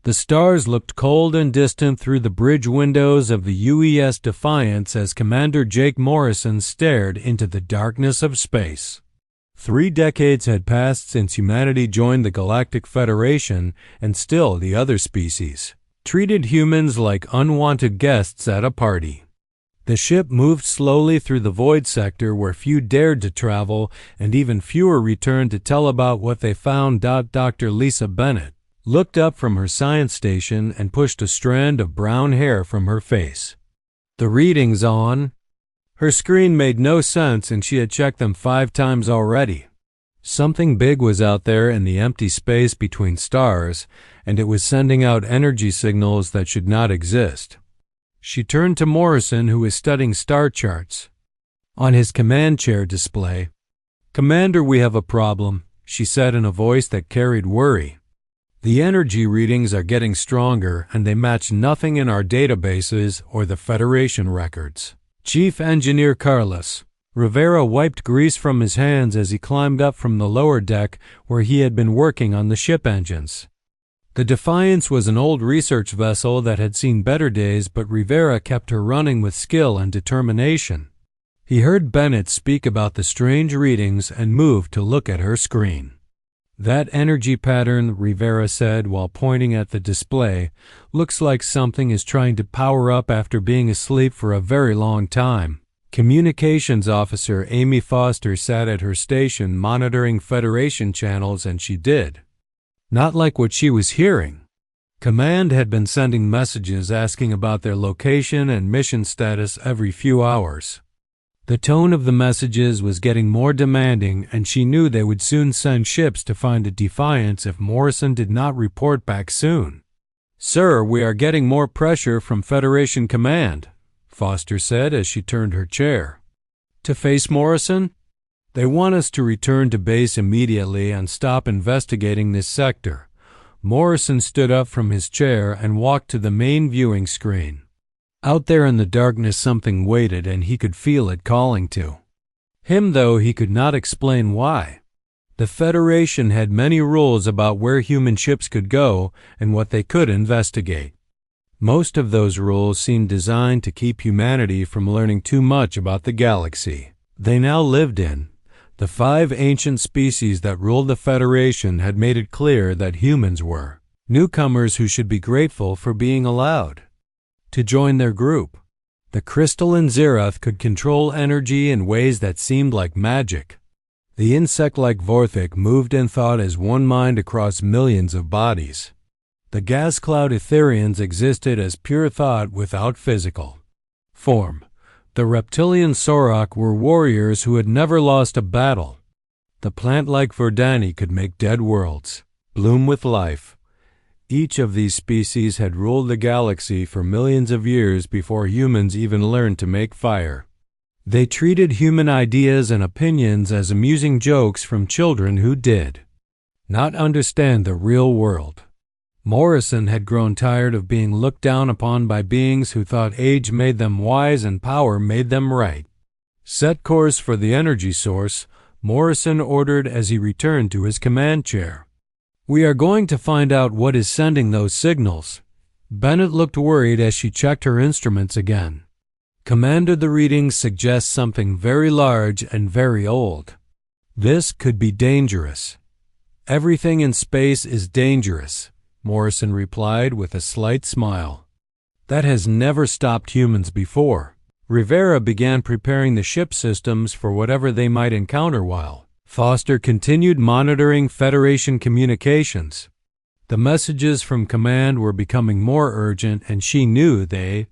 The stars looked cold and distant through the bridge windows of the UES Defiance as Commander Jake Morrison stared into the darkness of space. 3 decades had passed since humanity joined the Galactic Federation, and still the other species treated humans like unwanted guests at a party. The ship moved slowly through the void sector where few dared to travel, and even fewer returned to tell about what they found. Dr. Lisa Bennett looked up from her science station and pushed a strand of brown hair from her face. The readings on her screen made no sense, and she had checked them 5 times already. Something big was out there in the empty space between stars, and it was sending out energy signals that should not exist. She turned to Morrison, who was studying star charts on his command chair display. "Commander, we have a problem," she said in a voice that carried worry. "The energy readings are getting stronger, and they match nothing in our databases or the Federation records." Chief Engineer Carlos Rivera wiped grease from his hands as he climbed up from the lower deck where he had been working on the ship engines. The Defiance was an old research vessel that had seen better days, but Rivera kept her running with skill and determination. He heard Bennett speak about the strange readings and moved to look at her screen. "That energy pattern," Rivera said while pointing at the display, "looks like something is trying to power up after being asleep for a very long time." Communications Officer Amy Foster sat at her station monitoring Federation channels, and she did not like what she was hearing. Command had been sending messages asking about their location and mission status every few hours. The tone of the messages was getting more demanding, and she knew they would soon send ships to find the Defiance if Morrison did not report back soon. "Sir, we are getting more pressure from Federation Command," Foster said as she turned her chair to face Morrison. "They want us to return to base immediately and stop investigating this sector." Morrison stood up from his chair and walked to the main viewing screen. Out there in the darkness something waited, and he could feel it calling to him, though he could not explain why. The Federation had many rules about where human ships could go and what they could investigate. Most of those rules seemed designed to keep humanity from learning too much about the galaxy they now lived in. The 5 ancient species that ruled the Federation had made it clear that humans were newcomers who should be grateful for being allowed to join their group. The crystalline Zerath could control energy in ways that seemed like magic. The insect-like Vorthik moved and thought as one mind across millions of bodies. The gas cloud Etherians existed as pure thought without physical form. The reptilian Sorok were warriors who had never lost a battle. The plant-like Verdani could make dead worlds bloom with life. Each of these species had ruled the galaxy for millions of years before humans even learned to make fire. They treated human ideas and opinions as amusing jokes from children who did not understand the real world. Morrison had grown tired of being looked down upon by beings who thought age made them wise and power made them right. "Set course for the energy source," Morrison ordered as he returned to his command chair. "We are going to find out what is sending those signals." Bennett looked worried as she checked her instruments again. "Commander, the readings suggest something very large and very old. This could be dangerous." "Everything in space is dangerous," Morrison replied with a slight smile. "That has never stopped humans before." Rivera began preparing the ship systems for whatever they might encounter while Foster continued monitoring Federation communications. The messages from Command were becoming more urgent, and she knew they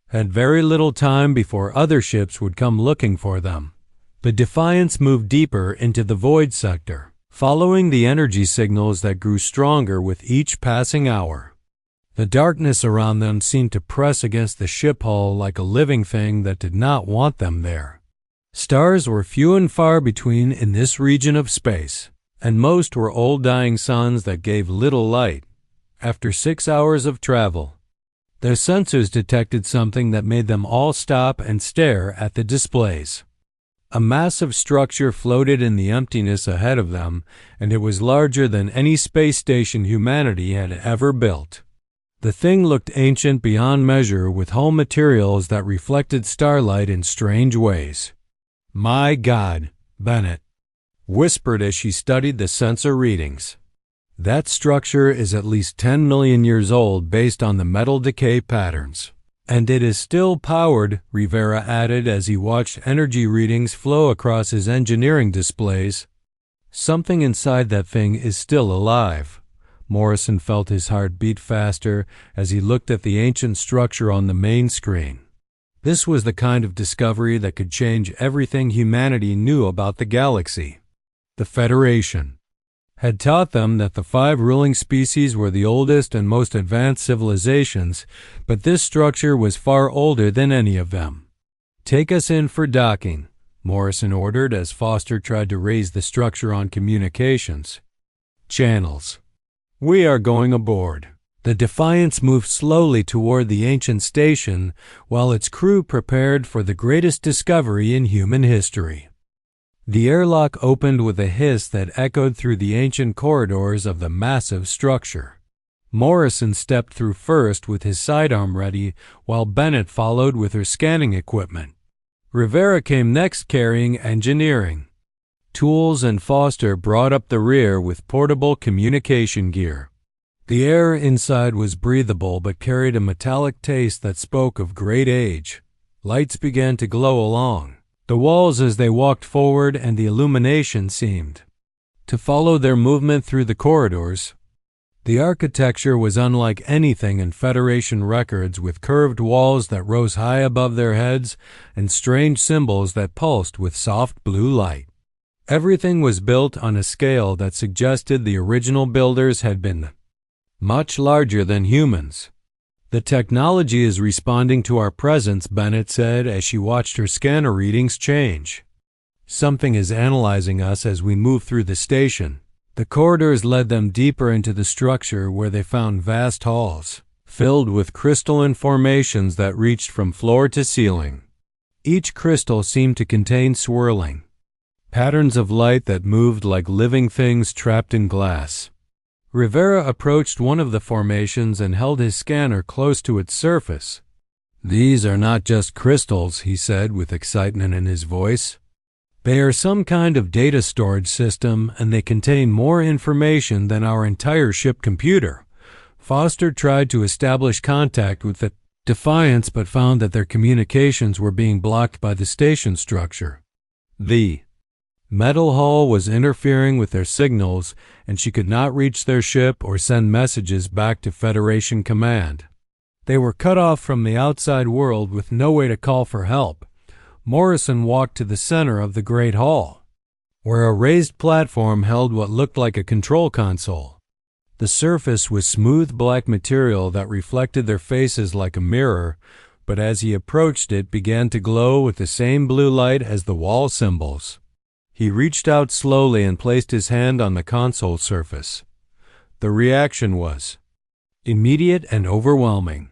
had very little time before other ships would come looking for them. The Defiance moved deeper into the void sector, following the energy signals that grew stronger with each passing hour. The darkness around them seemed to press against the ship hull like a living thing that did not want them there. Stars were few and far between in this region of space, and most were old dying suns that gave little light. After 6 hours of travel, their sensors detected something that made them all stop and stare at the displays. A massive structure floated in the emptiness ahead of them, and it was larger than any space station humanity had ever built. The thing looked ancient beyond measure, with hull materials that reflected starlight in strange ways. "My God," Bennett whispered as she studied the sensor readings. "That structure is at least 10 million years old based on the metal decay patterns. And it is still powered," Rivera added as he watched energy readings flow across his engineering displays. "Something inside that thing is still alive." Morrison felt his heart beat faster as he looked at the ancient structure on the main screen. This was the kind of discovery that could change everything humanity knew about the galaxy. The Federation had taught them that the 5 ruling species were the oldest and most advanced civilizations, but this structure was far older than any of them. "Take us in for docking," Morrison ordered as Foster tried to raise the structure on communications channels. "We are going aboard." The Defiance moved slowly toward the ancient station while its crew prepared for the greatest discovery in human history. The airlock opened with a hiss that echoed through the ancient corridors of the massive structure. Morrison stepped through first with his sidearm ready, while Bennett followed with her scanning equipment. Rivera came next carrying engineering tools, and Foster brought up the rear with portable communication gear. The air inside was breathable but carried a metallic taste that spoke of great age. Lights began to glow along the walls as they walked forward, and the illumination seemed to follow their movement through the corridors. The architecture was unlike anything in Federation records, with curved walls that rose high above their heads and strange symbols that pulsed with soft blue light. Everything was built on a scale that suggested the original builders had been much larger than humans. "The technology is responding to our presence," Bennett said as she watched her scanner readings change. "Something is analyzing us as we move through the station." The corridors led them deeper into the structure, where they found vast halls filled with crystalline formations that reached from floor to ceiling. Each crystal seemed to contain swirling patterns of light that moved like living things trapped in glass. Rivera approached one of the formations and held his scanner close to its surface. "These are not just crystals," he said with excitement in his voice. "They are some kind of data storage system, and they contain more information than our entire ship computer." Foster tried to establish contact with the Defiance but found that their communications were being blocked by the station structure. The metal hull was interfering with their signals, and she could not reach their ship or send messages back to Federation Command. They were cut off from the outside world with no way to call for help. Morrison walked to the center of the great hall, where a raised platform held what looked like a control console. The surface was smooth black material that reflected their faces like a mirror, but as he approached it began to glow with the same blue light as the wall symbols. He reached out slowly and placed his hand on the console surface. The reaction was immediate and overwhelming.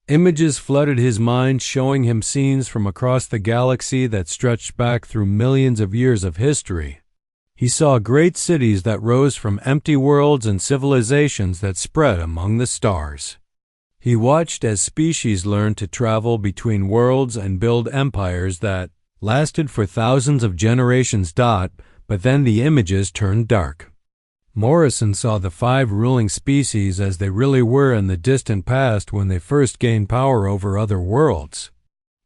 Images flooded his mind, showing him scenes from across the galaxy that stretched back through millions of years of history. He saw great cities that rose from empty worlds and civilizations that spread among the stars. He watched as species learned to travel between worlds and build empires that lasted for thousands of generations. But then the images turned dark. Morrison saw the 5 ruling species as they really were in the distant past when they first gained power over other worlds.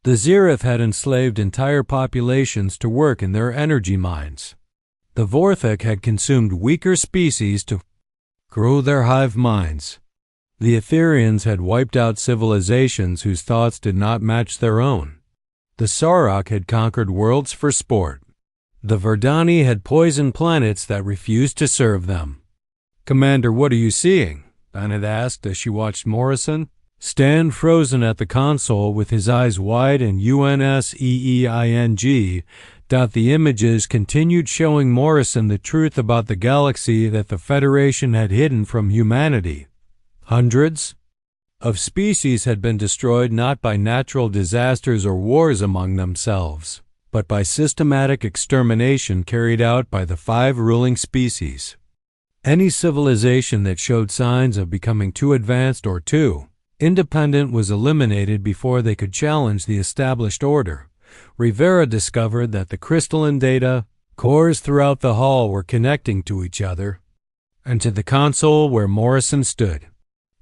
The Zereth had enslaved entire populations to work in their energy mines. The Vorthek had consumed weaker species to grow their hive minds. The Etherians had wiped out civilizations whose thoughts did not match their own. The Sarok had conquered worlds for sport. The Verdani had poisoned planets that refused to serve them. "Commander, what are you seeing?" Bennett asked as she watched Morrison stand frozen at the console with his eyes wide and UNSEEING. The images continued showing Morrison the truth about the galaxy that the Federation had hidden from humanity. Hundreds of species had been destroyed not by natural disasters or wars among themselves, but by systematic extermination carried out by the 5 ruling species. Any civilization that showed signs of becoming too advanced or too independent was eliminated before they could challenge the established order. Rivera discovered that the crystalline data cores throughout the hall were connecting to each other and to the console where Morrison stood.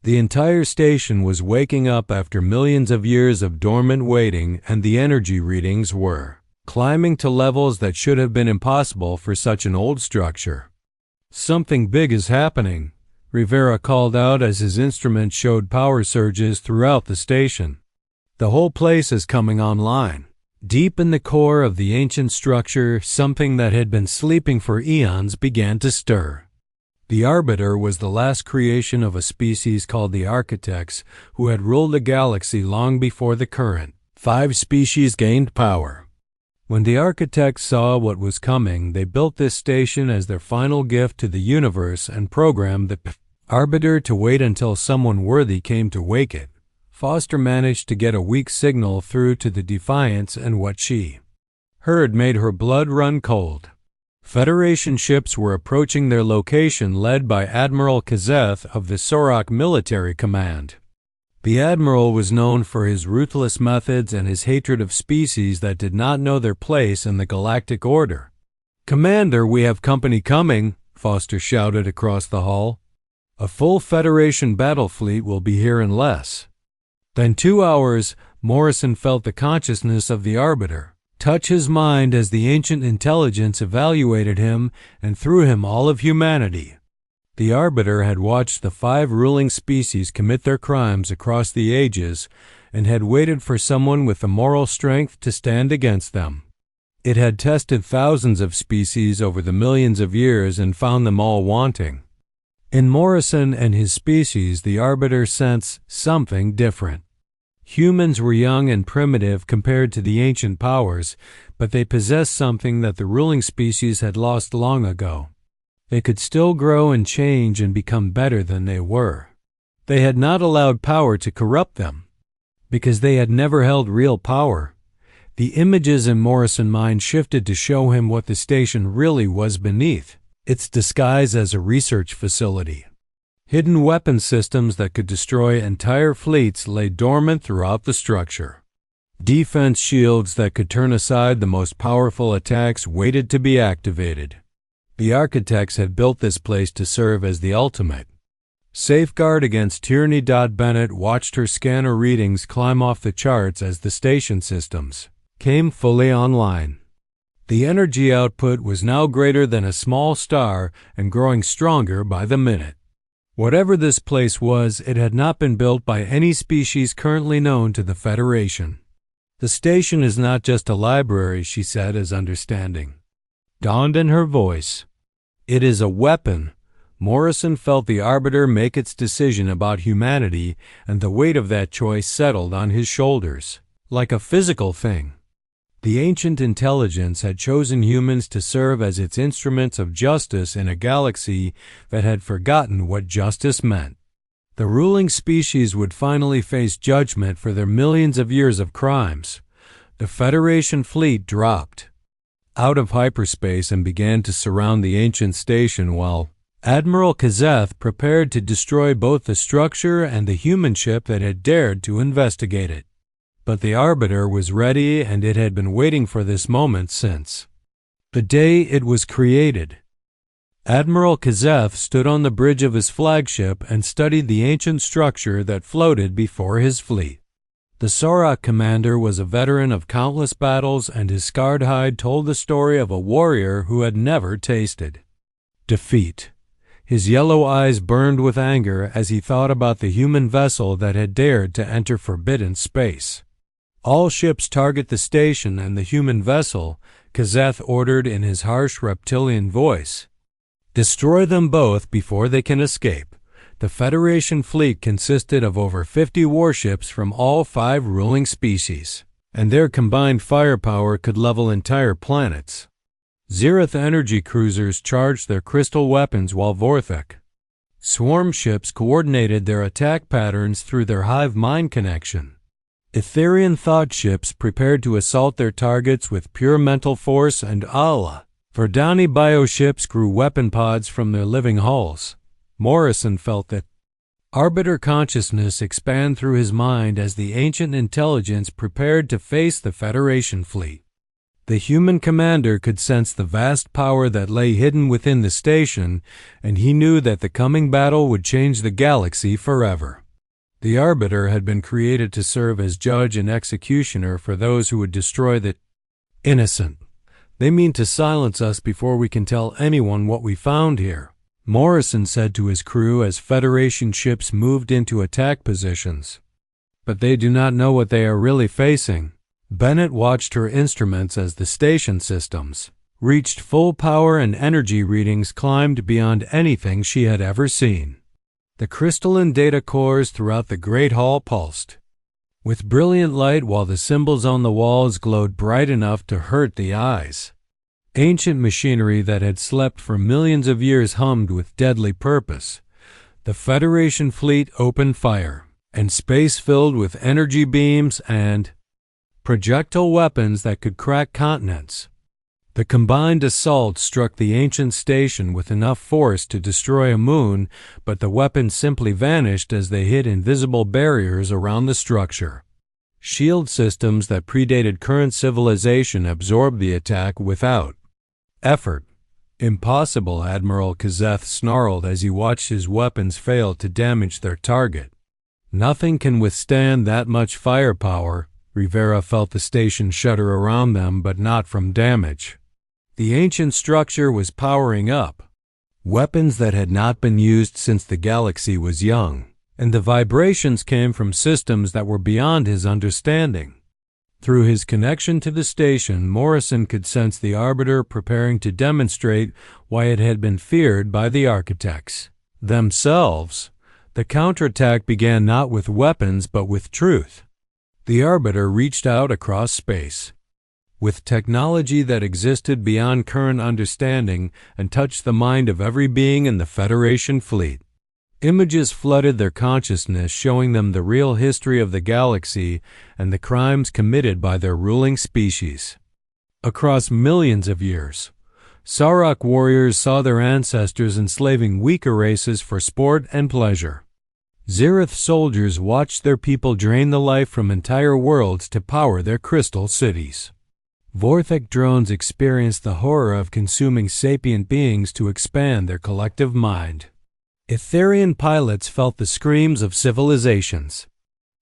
The entire station was waking up after millions of years of dormant waiting, and the energy readings were climbing to levels that should have been impossible for such an old structure. "Something big is happening," Rivera called out as his instrument showed power surges throughout the station. "The whole place is coming online." Deep in the core of the ancient structure, something that had been sleeping for eons began to stir. The Arbiter was the last creation of a species called the Architects, who had ruled the galaxy long before the current 5 species gained power. When the Architects saw what was coming, they built this station as their final gift to the universe and programmed the Arbiter to wait until someone worthy came to wake it. Foster managed to get a weak signal through to the Defiance, and what she heard made her blood run cold. Federation ships were approaching their location, led by Admiral Kazeth of the Sorok Military Command. The Admiral was known for his ruthless methods and his hatred of species that did not know their place in the galactic order. "Commander, we have company coming," Foster shouted across the hall. "A full Federation battle fleet will be here in less than 2 hours." Morrison felt the consciousness of the Arbiter touch his mind as the ancient intelligence evaluated him and through him all of humanity. The Arbiter had watched the 5 ruling species commit their crimes across the ages and had waited for someone with the moral strength to stand against them. It had tested thousands of species over the millions of years and found them all wanting. In Morrison and his species, the Arbiter sensed something different. Humans were young and primitive compared to the ancient powers, but they possessed something that the ruling species had lost long ago. They could still grow and change and become better than they were. They had not allowed power to corrupt them, because they had never held real power. The images in Morrison's mind shifted to show him what the station really was beneath its disguise as a research facility. Hidden weapon systems that could destroy entire fleets lay dormant throughout the structure. Defense shields that could turn aside the most powerful attacks waited to be activated. The Architects had built this place to serve as the ultimate safeguard against tyranny. Bennett watched her scanner readings climb off the charts as the station systems came fully online. The energy output was now greater than a small star and growing stronger by the minute. Whatever this place was, it had not been built by any species currently known to the Federation. "The station is not just a library," she said as understanding dawned in her voice. "It is a weapon." Morrison felt the Arbiter make its decision about humanity, and the weight of that choice settled on his shoulders, like a physical thing. The ancient intelligence had chosen humans to serve as its instruments of justice in a galaxy that had forgotten what justice meant. The ruling species would finally face judgment for their millions of years of crimes. The Federation fleet dropped out of hyperspace and began to surround the ancient station while Admiral Kazeth prepared to destroy both the structure and the human ship that had dared to investigate it. But the Arbiter was ready, and it had been waiting for this moment since the day it was created. Admiral Kazeth stood on the bridge of his flagship and studied the ancient structure that floated before his fleet. The Sorok commander was a veteran of countless battles, and his scarred hide told the story of a warrior who had never tasted defeat. His yellow eyes burned with anger as he thought about the human vessel that had dared to enter forbidden space. "All ships target the station and the human vessel," Kazeth ordered in his harsh reptilian voice. "Destroy them both before they can escape." The Federation fleet consisted of over 50 warships from all 5 ruling species, and their combined firepower could level entire planets. Zereth energy cruisers charged their crystal weapons while Vorthok swarm ships coordinated their attack patterns through their hive mind connection. Etherian thought ships prepared to assault their targets with pure mental force, and Allah Verdani bioships grew weapon pods from their living hulls. Morrison felt that arbiter consciousness expand through his mind as the ancient intelligence prepared to face the Federation fleet. The human commander could sense the vast power that lay hidden within the station, and he knew that the coming battle would change the galaxy forever. The arbiter had been created to serve as judge and executioner for those who would destroy the innocent. They mean to silence us before we can tell anyone what we found here, Morrison said to his crew as Federation ships moved into attack positions. But they do not know what they are really facing. Bennett watched her instruments as the station systems reached full power and energy readings climbed beyond anything she had ever seen. The crystalline data cores throughout the Great Hall pulsed with brilliant light while the symbols on the walls glowed bright enough to hurt the eyes. Ancient machinery that had slept for millions of years hummed with deadly purpose. The Federation fleet opened fire, and space filled with energy beams and projectile weapons that could crack continents. The combined assault struck the ancient station with enough force to destroy a moon, but the weapons simply vanished as they hit invisible barriers around the structure. Shield systems that predated current civilization absorbed the attack without effort. Impossible, Admiral Kazeth snarled as he watched his weapons fail to damage their target. Nothing can withstand that much firepower. Rivera felt the station shudder around them, but not from damage. The ancient structure was powering up. Weapons that had not been used since the galaxy was young, and the vibrations came from systems that were beyond his understanding. Through his connection to the station, Morrison could sense the arbiter preparing to demonstrate why it had been feared by the architects themselves. The counterattack began not with weapons but with truth. The arbiter reached out across space with technology that existed beyond current understanding and touched the mind of every being in the Federation fleet. Images flooded their consciousness, showing them the real history of the galaxy and the crimes committed by their ruling species. Across millions of years, Sarok warriors saw their ancestors enslaving weaker races for sport and pleasure. Zereth soldiers watched their people drain the life from entire worlds to power their crystal cities. Vorthek drones experienced the horror of consuming sapient beings to expand their collective mind. Etherian pilots felt the screams of civilizations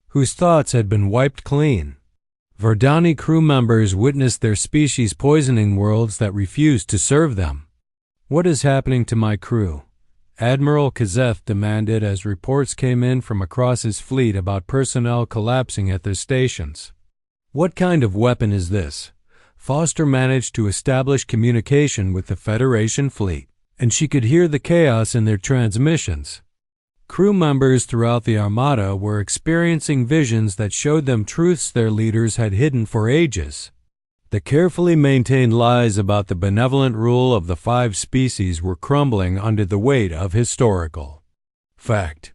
whose thoughts had been wiped clean. Verdani crew members witnessed their species poisoning worlds that refused to serve them. "What is happening to my crew?" Admiral Kazeth demanded as reports came in from across his fleet about personnel collapsing at their stations. "What kind of weapon is this?" Foster managed to establish communication with the Federation fleet, and she could hear the chaos in their transmissions. Crew members throughout the Armada were experiencing visions that showed them truths their leaders had hidden for ages. The carefully maintained lies about the benevolent rule of the 5 species were crumbling under the weight of historical fact.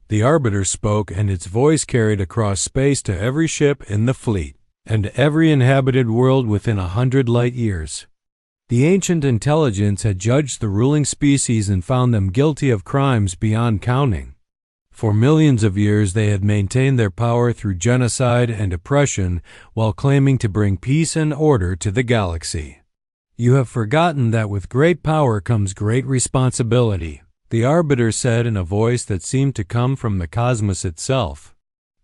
The Arbiter spoke, and its voice carried across space to every ship in the fleet and every inhabited world within 100 light years. The ancient intelligence had judged the ruling species and found them guilty of crimes beyond counting. For millions of years they had maintained their power through genocide and oppression while claiming to bring peace and order to the galaxy. "You have forgotten that with great power comes great responsibility," the Arbiter said in a voice that seemed to come from the cosmos itself.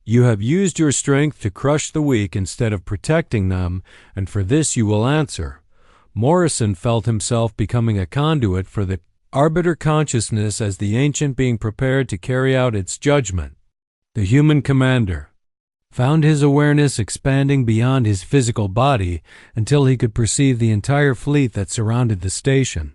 "You have used your strength to crush the weak instead of protecting them, and for this you will answer." Morrison felt himself becoming a conduit for the Arbiter consciousness as the ancient being prepared to carry out its judgment. The human commander found his awareness expanding beyond his physical body until he could perceive the entire fleet that surrounded the station.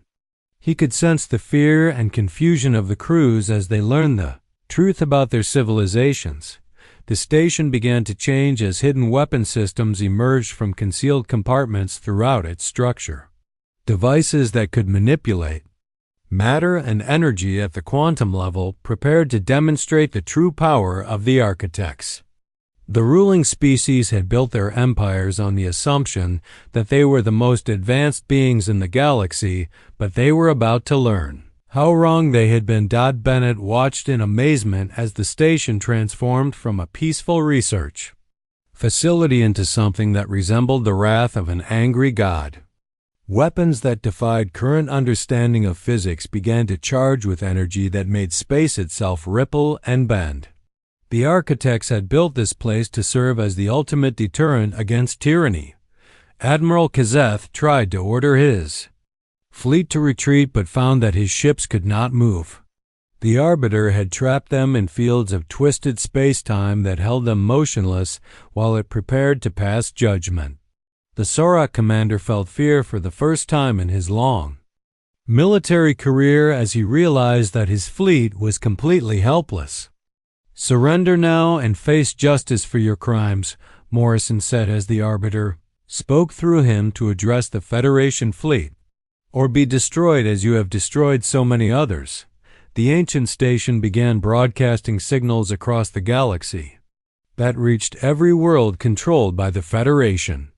He could sense the fear and confusion of the crews as they learned the truth about their civilizations. The station began to change as hidden weapon systems emerged from concealed compartments throughout its structure. Devices that could manipulate matter and energy at the quantum level, prepared to demonstrate the true power of the architects The ruling species had built their empires on the assumption that they were the most advanced beings in the galaxy, but they were about to learn how wrong they had been. Bennett watched in amazement as the station transformed from a peaceful research facility into something that resembled the wrath of an angry god. Weapons that defied current understanding of physics began to charge with energy that made space itself ripple and bend. The architects had built this place to serve as the ultimate deterrent against tyranny. Admiral Kazeth tried to order his fleet to retreat but found that his ships could not move. The Arbiter had trapped them in fields of twisted space-time that held them motionless while it prepared to pass judgment. The Sorok commander felt fear for the first time in his long military career as he realized that his fleet was completely helpless. "Surrender now and face justice for your crimes," Morrison said as the Arbiter spoke through him to address the Federation fleet, "or be destroyed as you have destroyed so many others." The ancient station began broadcasting signals across the galaxy that reached every world controlled by the Federation.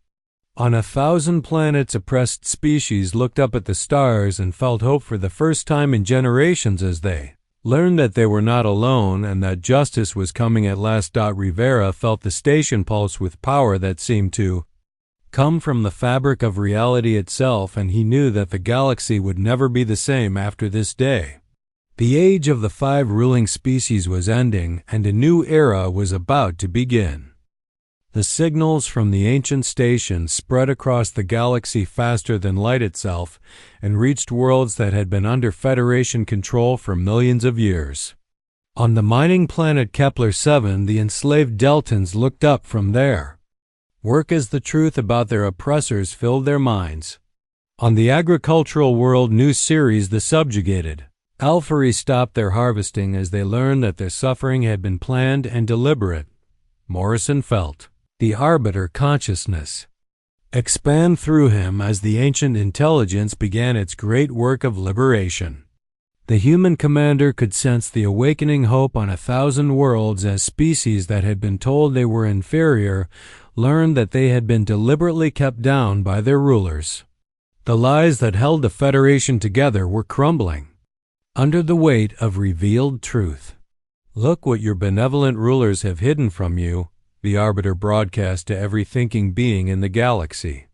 On 1,000 planets, oppressed species looked up at the stars and felt hope for the first time in generations as they learned that they were not alone and that justice was coming at last. Rivera felt the station pulse with power that seemed to come from the fabric of reality itself, and he knew that the galaxy would never be the same after this day. The age of the 5 ruling species was ending, and a new era was about to begin. The signals from the ancient station spread across the galaxy faster than light itself and reached worlds that had been under Federation control for millions of years. On the mining planet Kepler-7, the enslaved Deltans looked up from their work as the truth about their oppressors filled their minds. On the agricultural world New Series, the subjugated Alphari stopped their harvesting as they learned that their suffering had been planned and deliberate. Morrison felt the Arbiter consciousness expand through him as the ancient intelligence began its great work of liberation. The human commander could sense the awakening hope on 1,000 worlds as species that had been told they were inferior learned that they had been deliberately kept down by their rulers. The lies that held the Federation together were crumbling under the weight of revealed truth. "Look what your benevolent rulers have hidden from you," the Arbiter broadcast to every thinking being in the galaxy.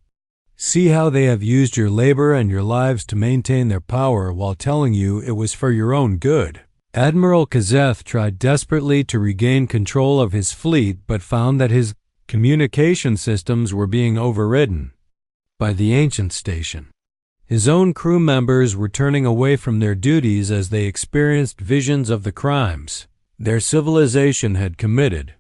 "See how they have used your labor and your lives to maintain their power while telling you it was for your own good." Admiral Kazeth tried desperately to regain control of his fleet but found that his communication systems were being overridden by the ancient station. His own crew members were turning away from their duties as they experienced visions of the crimes their civilization had committed.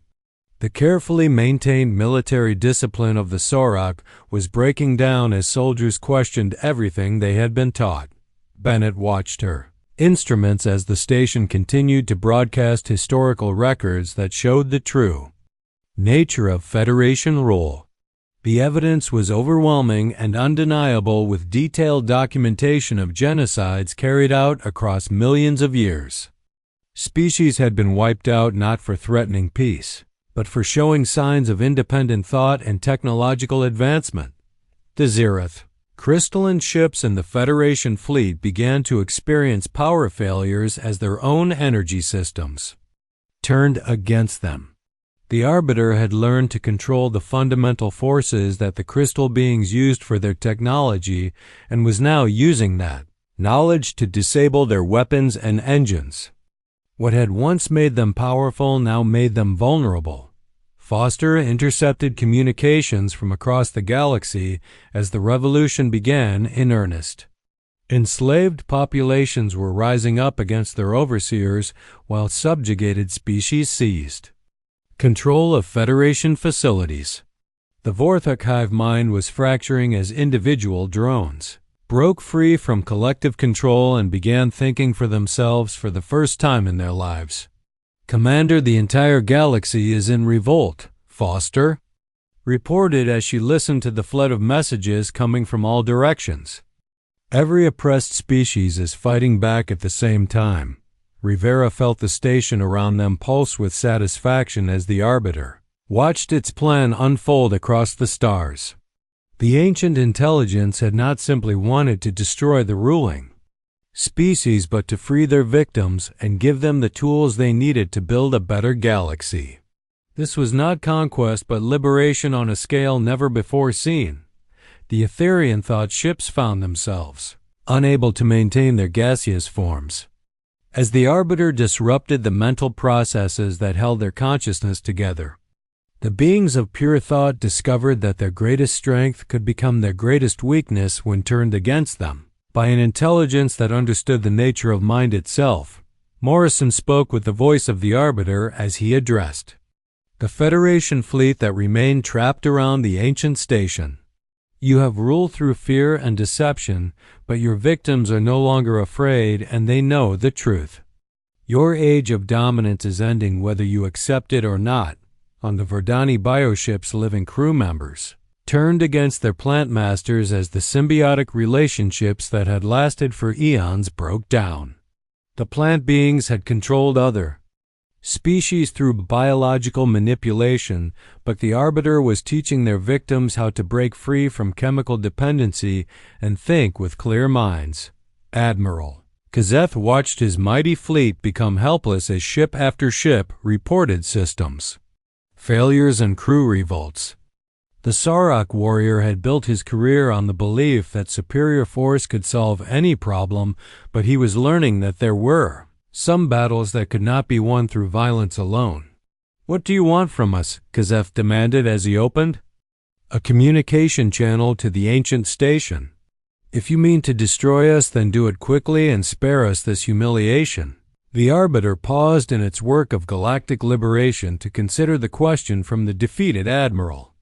The carefully maintained military discipline of the Sorok was breaking down as soldiers questioned everything they had been taught. Bennett watched her instruments as the station continued to broadcast historical records that showed the true nature of Federation rule. The evidence was overwhelming and undeniable, with detailed documentation of genocides carried out across millions of years. Species had been wiped out not for threatening peace, but for showing signs of independent thought and technological advancement. The Zereth, crystalline ships in the Federation fleet began to experience power failures as their own energy systems turned against them. The Arbiter had learned to control the fundamental forces that the crystal beings used for their technology and was now using that knowledge to disable their weapons and engines. What had once made them powerful now made them vulnerable. Foster intercepted communications from across the galaxy as the revolution began in earnest. Enslaved populations were rising up against their overseers while subjugated species seized control of Federation facilities. The Vorthok hive mind was fracturing as individual drones broke free from collective control and began thinking for themselves for the first time in their lives. "Commander, the entire galaxy is in revolt," Foster reported as she listened to the flood of messages coming from all directions. "Every oppressed species is fighting back at the same time." Rivera felt the station around them pulse with satisfaction as the Arbiter watched its plan unfold across the stars. The ancient intelligence had not simply wanted to destroy the ruling species, but to free their victims and give them the tools they needed to build a better galaxy. This was not conquest, but liberation on a scale never before seen. The Etherian thought ships found themselves unable to maintain their gaseous forms, as the Arbiter disrupted the mental processes that held their consciousness together. The beings of pure thought discovered that their greatest strength could become their greatest weakness when turned against them. By an intelligence that understood the nature of mind itself, Morrison spoke with the voice of the Arbiter as he addressed the Federation fleet that remained trapped around the ancient station. You have ruled through fear and deception, but your victims are no longer afraid and they know the truth. Your age of dominance is ending whether you accept it or not. On the Verdani bioships, living crew members turned against their plant masters as the symbiotic relationships that had lasted for eons broke down. The plant beings had controlled other species through biological manipulation, but the Arbiter was teaching their victims how to break free from chemical dependency and think with clear minds. Admiral Kazeth watched his mighty fleet become helpless as ship after ship reported systems failures and crew revolts. The Sarok warrior had built his career on the belief that superior force could solve any problem, but he was learning that there were some battles that could not be won through violence alone. What do you want from us? Kazeth demanded as he opened a communication channel to the ancient station. If you mean to destroy us, then do it quickly and spare us this humiliation. The Arbiter paused in its work of galactic liberation to consider the question from the defeated admiral.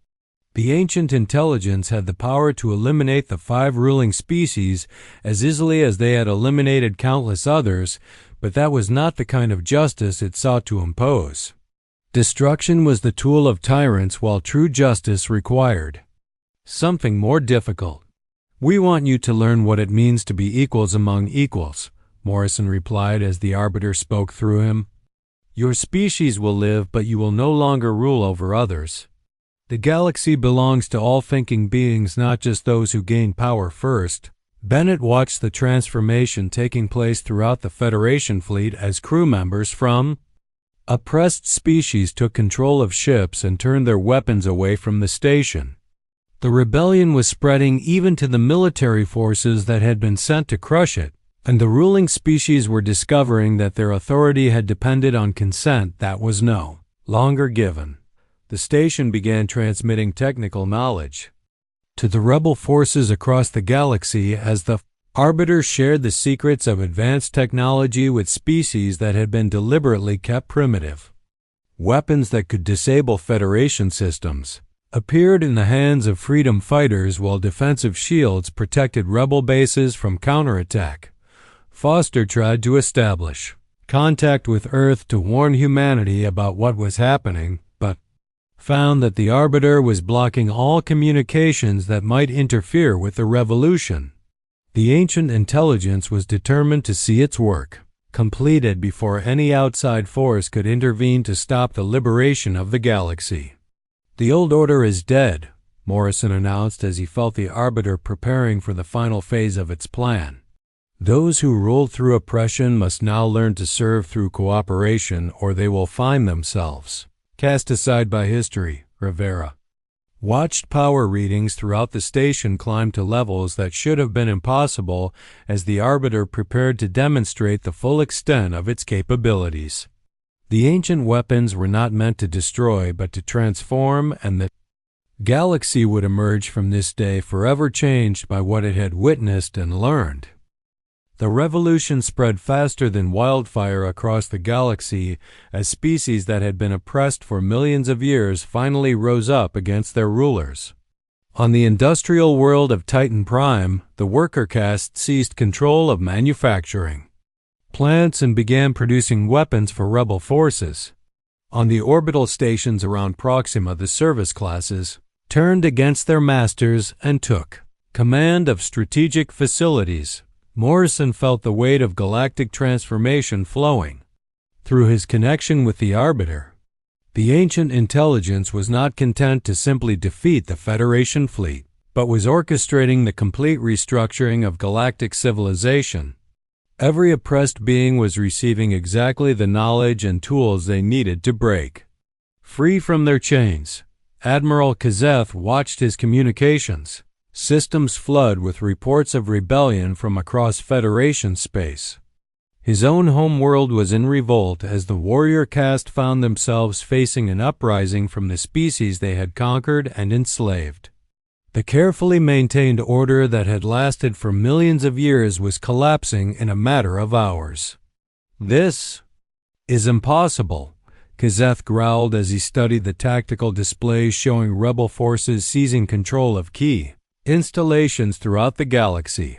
The ancient intelligence had the power to eliminate the 5 ruling species as easily as they had eliminated countless others, but that was not the kind of justice it sought to impose. Destruction was the tool of tyrants, while true justice required something more difficult. We want you to learn what it means to be equals among equals, Morrison replied as the Arbiter spoke through him. Your species will live, but you will no longer rule over others. The galaxy belongs to all thinking beings, not just those who gain power first. Bennett watched the transformation taking place throughout the Federation fleet as crew members from oppressed species took control of ships and turned their weapons away from the station. The rebellion was spreading even to the military forces that had been sent to crush it, and the ruling species were discovering that their authority had depended on consent that was no longer given. The station began transmitting technical knowledge to the rebel forces across the galaxy as the Arbiter shared the secrets of advanced technology with species that had been deliberately kept primitive. Weapons that could disable Federation systems appeared in the hands of freedom fighters, while defensive shields protected rebel bases from counterattack. Foster tried to establish contact with Earth to warn humanity about what was happening, but found that the Arbiter was blocking all communications that might interfere with the revolution. The ancient intelligence was determined to see its work completed before any outside force could intervene to stop the liberation of the galaxy. The old order is dead, Morrison announced as he felt the Arbiter preparing for the final phase of its plan. Those who ruled through oppression must now learn to serve through cooperation, or they will find themselves cast aside by history. Rivera watched power readings throughout the station climb to levels that should have been impossible as the Arbiter prepared to demonstrate the full extent of its capabilities. The ancient weapons were not meant to destroy, but to transform, and the galaxy would emerge from this day forever changed by what it had witnessed and learned. The revolution spread faster than wildfire across the galaxy as species that had been oppressed for millions of years finally rose up against their rulers. On the industrial world of Titan Prime, the worker caste seized control of manufacturing plants and began producing weapons for rebel forces. On the orbital stations around Proxima, the service classes turned against their masters and took command of strategic facilities. Morrison felt the weight of galactic transformation flowing through his connection with the Arbiter. The ancient intelligence was not content to simply defeat the Federation fleet, but was orchestrating the complete restructuring of galactic civilization. Every oppressed being was receiving exactly the knowledge and tools they needed to break free from their chains. Admiral Kazeth watched his communications systems flood with reports of rebellion from across Federation space. His own homeworld was in revolt as the warrior caste found themselves facing an uprising from the species they had conquered and enslaved. The carefully maintained order that had lasted for millions of years was collapsing in a matter of hours. "This is impossible," Kazeth growled as he studied the tactical displays showing rebel forces seizing control of key installations throughout the galaxy.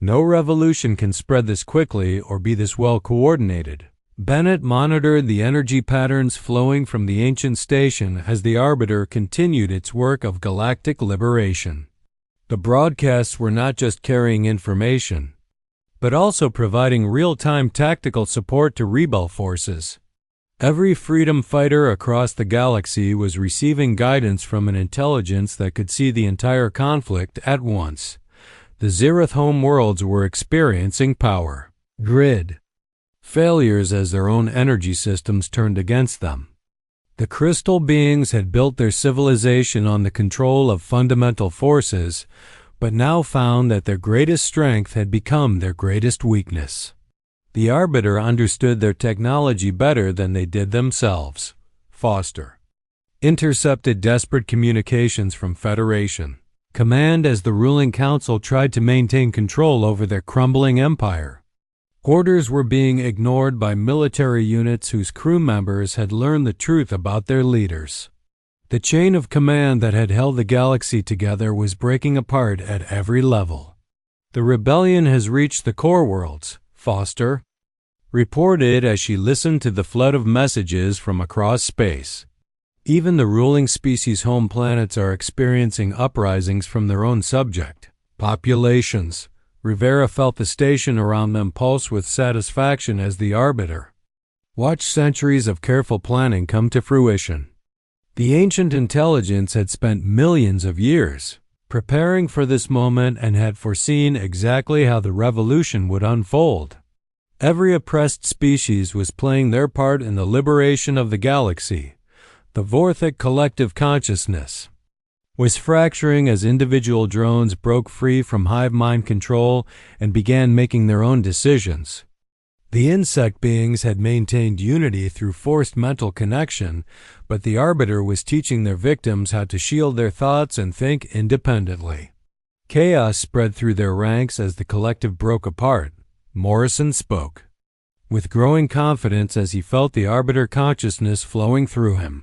"No revolution can spread this quickly or be this well coordinated." Bennett monitored the energy patterns flowing from the ancient station as the Arbiter continued its work of galactic liberation. The broadcasts were not just carrying information, but also providing real-time tactical support to rebel forces. Every freedom fighter across the galaxy was receiving guidance from an intelligence that could see the entire conflict at once. The Zereth homeworlds were experiencing power grid failures as their own energy systems turned against them. The crystal beings had built their civilization on the control of fundamental forces, but now found that their greatest strength had become their greatest weakness. The Arbiter understood their technology better than they did themselves. Foster intercepted desperate communications from Federation Command as the ruling council tried to maintain control over their crumbling empire. Orders were being ignored by military units whose crew members had learned the truth about their leaders. The chain of command that had held the galaxy together was breaking apart at every level. "The rebellion has reached the core worlds," Foster reported as she listened to the flood of messages from across space. "Even the ruling species' home planets are experiencing uprisings from their own subject populations." Rivera felt the station around them pulse with satisfaction as the Arbiter watched centuries of careful planning come to fruition. The ancient intelligence had spent millions of years preparing for this moment and had foreseen exactly how the revolution would unfold. Every oppressed species was playing their part in the liberation of the galaxy. The Vorthic collective consciousness was fracturing as individual drones broke free from hive mind control and began making their own decisions. The insect beings had maintained unity through forced mental connection, but the Arbiter was teaching their victims how to shield their thoughts and think independently. Chaos spread through their ranks as the collective broke apart. Morrison spoke with growing confidence as he felt the Arbiter consciousness flowing through him.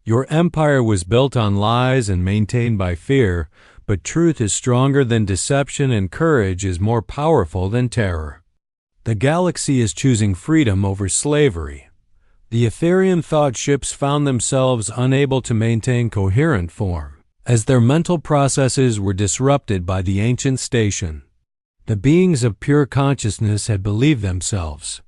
"Your empire was built on lies and maintained by fear, but truth is stronger than deception and courage is more powerful than terror. The galaxy is choosing freedom over slavery." The Ethereum thought ships found themselves unable to maintain coherent form, as their mental processes were disrupted by the ancient station. The beings of pure consciousness had believed themselves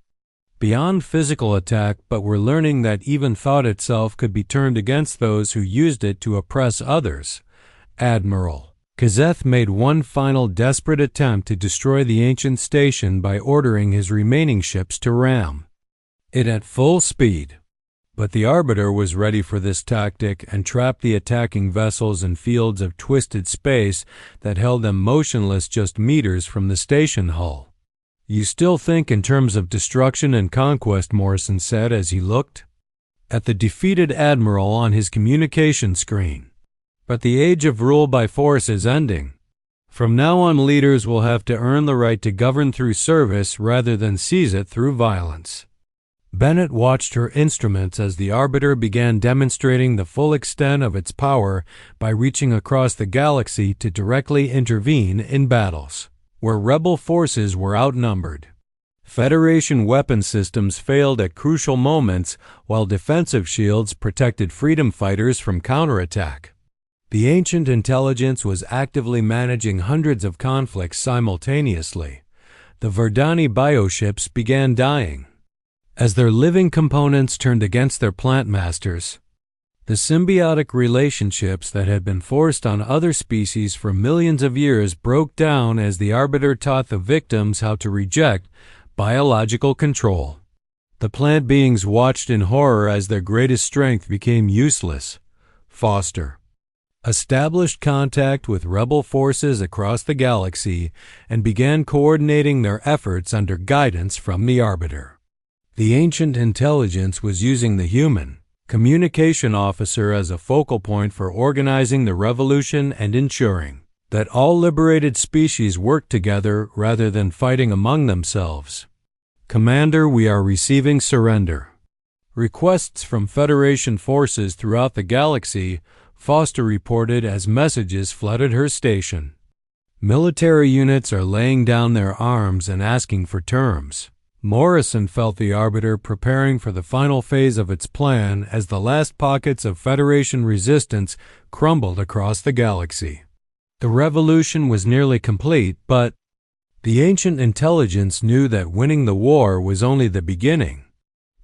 beyond physical attack, but were learning that even thought itself could be turned against those who used it to oppress others. Admiral Kazeth made one final desperate attempt to destroy the ancient station by ordering his remaining ships to ram it at full speed. But the Arbiter was ready for this tactic and trapped the attacking vessels in fields of twisted space that held them motionless just meters from the station hull. "You still think in terms of destruction and conquest," Morrison said as he looked at the defeated Admiral on his communication screen. "But the age of rule by force is ending. From now on, leaders will have to earn the right to govern through service rather than seize it through violence." Bennett watched her instruments as the Arbiter began demonstrating the full extent of its power by reaching across the galaxy to directly intervene in battles where rebel forces were outnumbered. Federation weapon systems failed at crucial moments, while defensive shields protected freedom fighters from counterattack. The ancient intelligence was actively managing hundreds of conflicts simultaneously. The Verdani bioships began dying As their living components turned against their plant masters, the symbiotic relationships that had been forced on other species for millions of years broke down as the Arbiter taught the victims how to reject biological control. The plant beings watched in horror as their greatest strength became useless. Foster established contact with rebel forces across the galaxy and began coordinating their efforts under guidance from the Arbiter. The ancient intelligence was using the human communication officer as a focal point for organizing the revolution and ensuring that all liberated species worked together rather than fighting among themselves. Commander, we are receiving surrender requests from Federation forces throughout the galaxy, Foster reported as messages flooded her station. Military units are laying down their arms and asking for terms. Morrison felt the Arbiter preparing for the final phase of its plan as the last pockets of Federation resistance crumbled across the galaxy. The revolution was nearly complete, but the ancient intelligence knew that winning the war was only the beginning.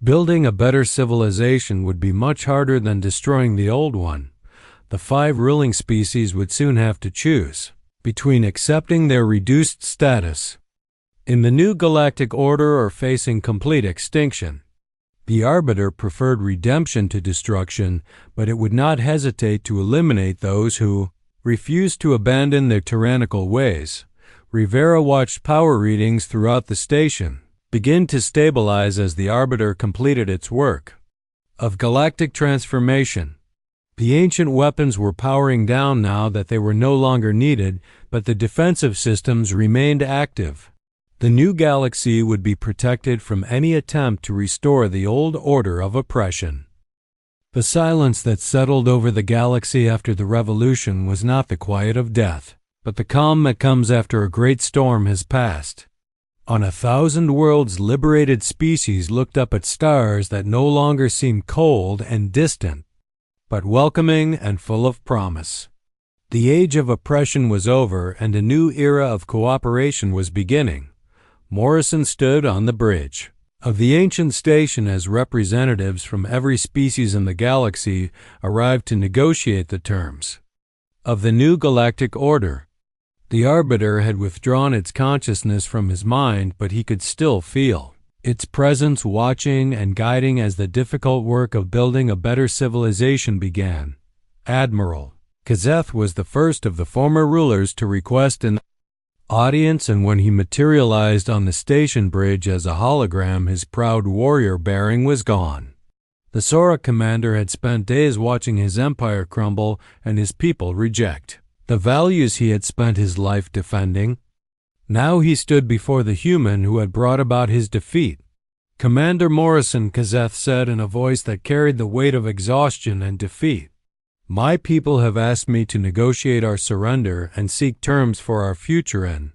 Building a better civilization would be much harder than destroying the old one. The 5 ruling species would soon have to choose between accepting their reduced status in the new galactic order or facing complete extinction. The Arbiter preferred redemption to destruction, but it would not hesitate to eliminate those who refused to abandon their tyrannical ways. Rivera watched power readings throughout the station begin to stabilize as the Arbiter completed its work of galactic transformation. The ancient weapons were powering down now that they were no longer needed, but the defensive systems remained active. The new galaxy would be protected from any attempt to restore the old order of oppression. The silence that settled over the galaxy after the revolution was not the quiet of death, but the calm that comes after a great storm has passed. On 1,000 worlds, liberated species looked up at stars that no longer seemed cold and distant, but welcoming and full of promise. The age of oppression was over and a new era of cooperation was beginning. Morrison stood on the bridge of the ancient station as representatives from every species in the galaxy arrived to negotiate the terms of the new galactic order. The Arbiter had withdrawn its consciousness from his mind, but he could still feel its presence watching and guiding as the difficult work of building a better civilization began. Admiral Kazeth was the first of the former rulers to request an audience, and when he materialized on the station bridge as a hologram, his proud warrior bearing was gone. The Sora commander had spent days watching his empire crumble and his people reject the values he had spent his life defending. Now he stood before the human who had brought about his defeat. Commander Morrison, Kazeth said in a voice that carried the weight of exhaustion and defeat, "My people have asked me to negotiate our surrender and seek terms for our future in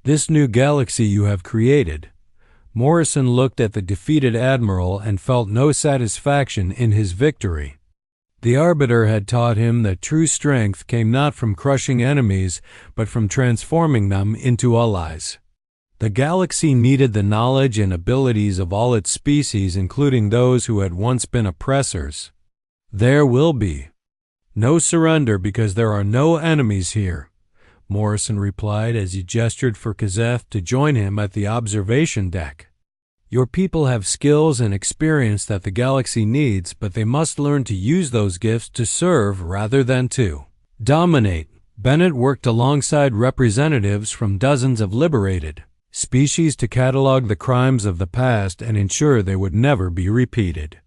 this new galaxy you have created." Morrison looked at the defeated admiral and felt no satisfaction in his victory. The Arbiter had taught him that true strength came not from crushing enemies, but from transforming them into allies. The galaxy needed the knowledge and abilities of all its species, including those who had once been oppressors. There will be no surrender because there are no enemies here, Morrison replied as he gestured for Kazeth to join him at the observation deck. Your people have skills and experience that the galaxy needs, but they must learn to use those gifts to serve rather than to dominate. Bennett worked alongside representatives from dozens of liberated species to catalog the crimes of the past and ensure they would never be repeated.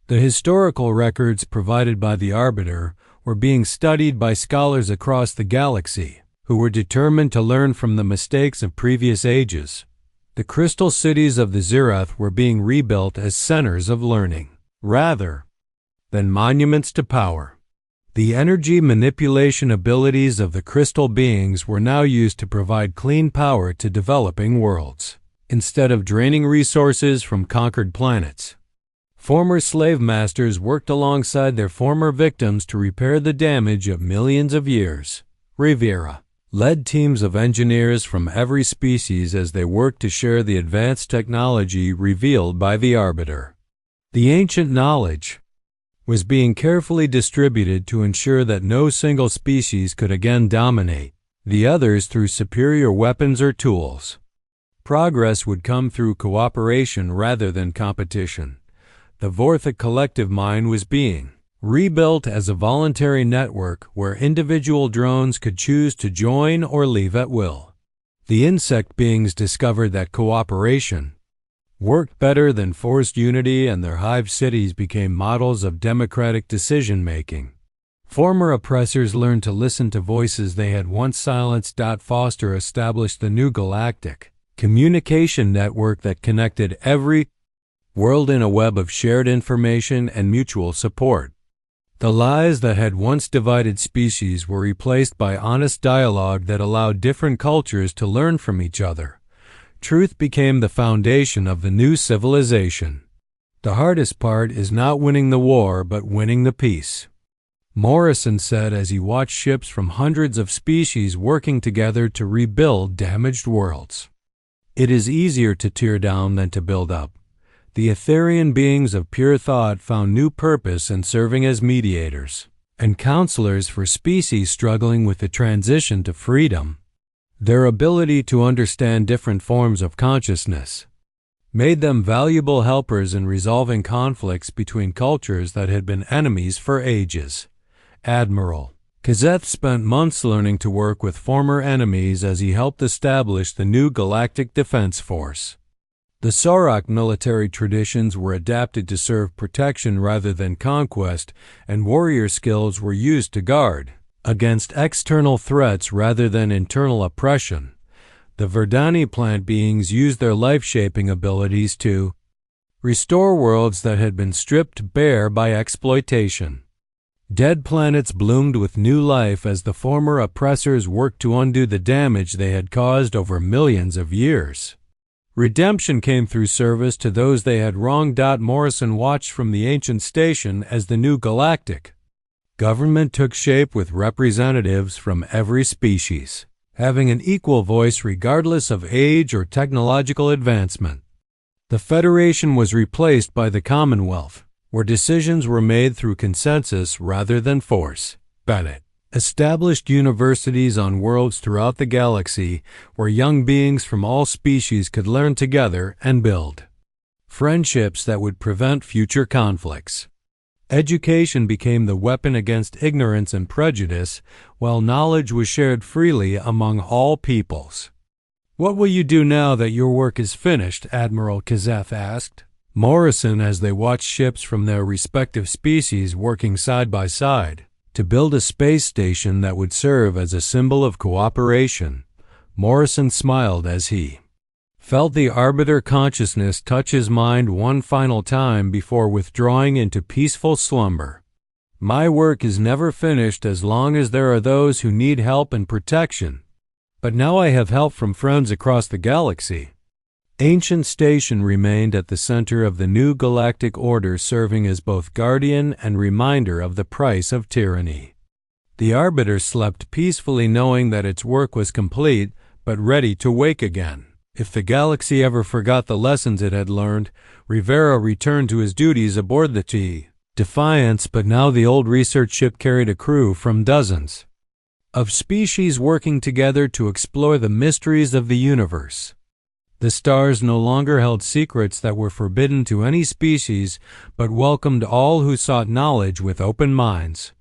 The historical records provided by the Arbiter were being studied by scholars across the galaxy who were determined to learn from the mistakes of previous ages. The crystal cities of the Zirath were being rebuilt as centers of learning, rather than monuments to power. The energy manipulation abilities of the crystal beings were now used to provide clean power to developing worlds, instead of draining resources from conquered planets. Former slave masters worked alongside their former victims to repair the damage of millions of years. Rivera led teams of engineers from every species as they worked to share the advanced technology revealed by the Arbiter. The ancient knowledge was being carefully distributed to ensure that no single species could again dominate the others through superior weapons or tools. Progress would come through cooperation rather than competition. The Vorthic collective mind was being rebuilt as a voluntary network where individual drones could choose to join or leave at will. The insect beings discovered that cooperation worked better than forced unity, and their hive cities became models of democratic decision-making. Former oppressors learned to listen to voices they had once silenced. Foster established the new galactic communication network that connected every world in a web of shared information and mutual support. The lies that had once divided species were replaced by honest dialogue that allowed different cultures to learn from each other. Truth became the foundation of the new civilization. The hardest part is not winning the war, but winning the peace, Morrison said as he watched ships from hundreds of species working together to rebuild damaged worlds. It is easier to tear down than to build up. The Etherian beings of pure thought found new purpose in serving as mediators and counselors for species struggling with the transition to freedom. Their ability to understand different forms of consciousness made them valuable helpers in resolving conflicts between cultures that had been enemies for ages. Admiral Kazeth spent months learning to work with former enemies as he helped establish the new Galactic Defense Force. The Saurak military traditions were adapted to serve protection rather than conquest, and warrior skills were used to guard against external threats rather than internal oppression. The Verdani plant beings used their life-shaping abilities to restore worlds that had been stripped bare by exploitation. Dead planets bloomed with new life as the former oppressors worked to undo the damage they had caused over millions of years. Redemption came through service to those they had wronged. Morrison watched from the ancient station as the new galactic government took shape with representatives from every species, having an equal voice regardless of age or technological advancement. The Federation was replaced by the Commonwealth, where decisions were made through consensus rather than force. Bennett established universities on worlds throughout the galaxy where young beings from all species could learn together and build friendships that would prevent future conflicts. Education became the weapon against ignorance and prejudice, while knowledge was shared freely among all peoples. "What will you do now that your work is finished?" Admiral Kazeth asked Morrison as they watched ships from their respective species working side by side to build a space station that would serve as a symbol of cooperation. Morrison smiled as he felt the Arbiter consciousness touch his mind one final time before withdrawing into peaceful slumber. "My work is never finished as long as there are those who need help and protection. But now I have help from friends across the galaxy." Ancient Station remained at the center of the new galactic order, serving as both guardian and reminder of the price of tyranny. The Arbiter slept peacefully knowing that its work was complete, but ready to wake again. If the galaxy ever forgot the lessons it had learned, Rivera returned to his duties aboard the Defiance, but now the old research ship carried a crew from dozens of species working together to explore the mysteries of the universe. The stars no longer held secrets that were forbidden to any species, but welcomed all who sought knowledge with open minds.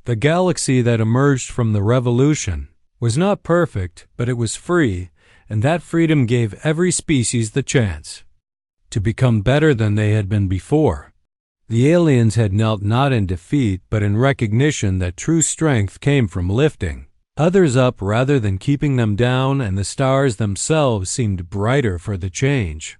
The galaxy that emerged from the revolution was not perfect, but it was free, and that freedom gave every species the chance to become better than they had been before. The aliens had knelt not in defeat, but in recognition that true strength came from lifting others up rather than keeping them down, and the stars themselves seemed brighter for the change.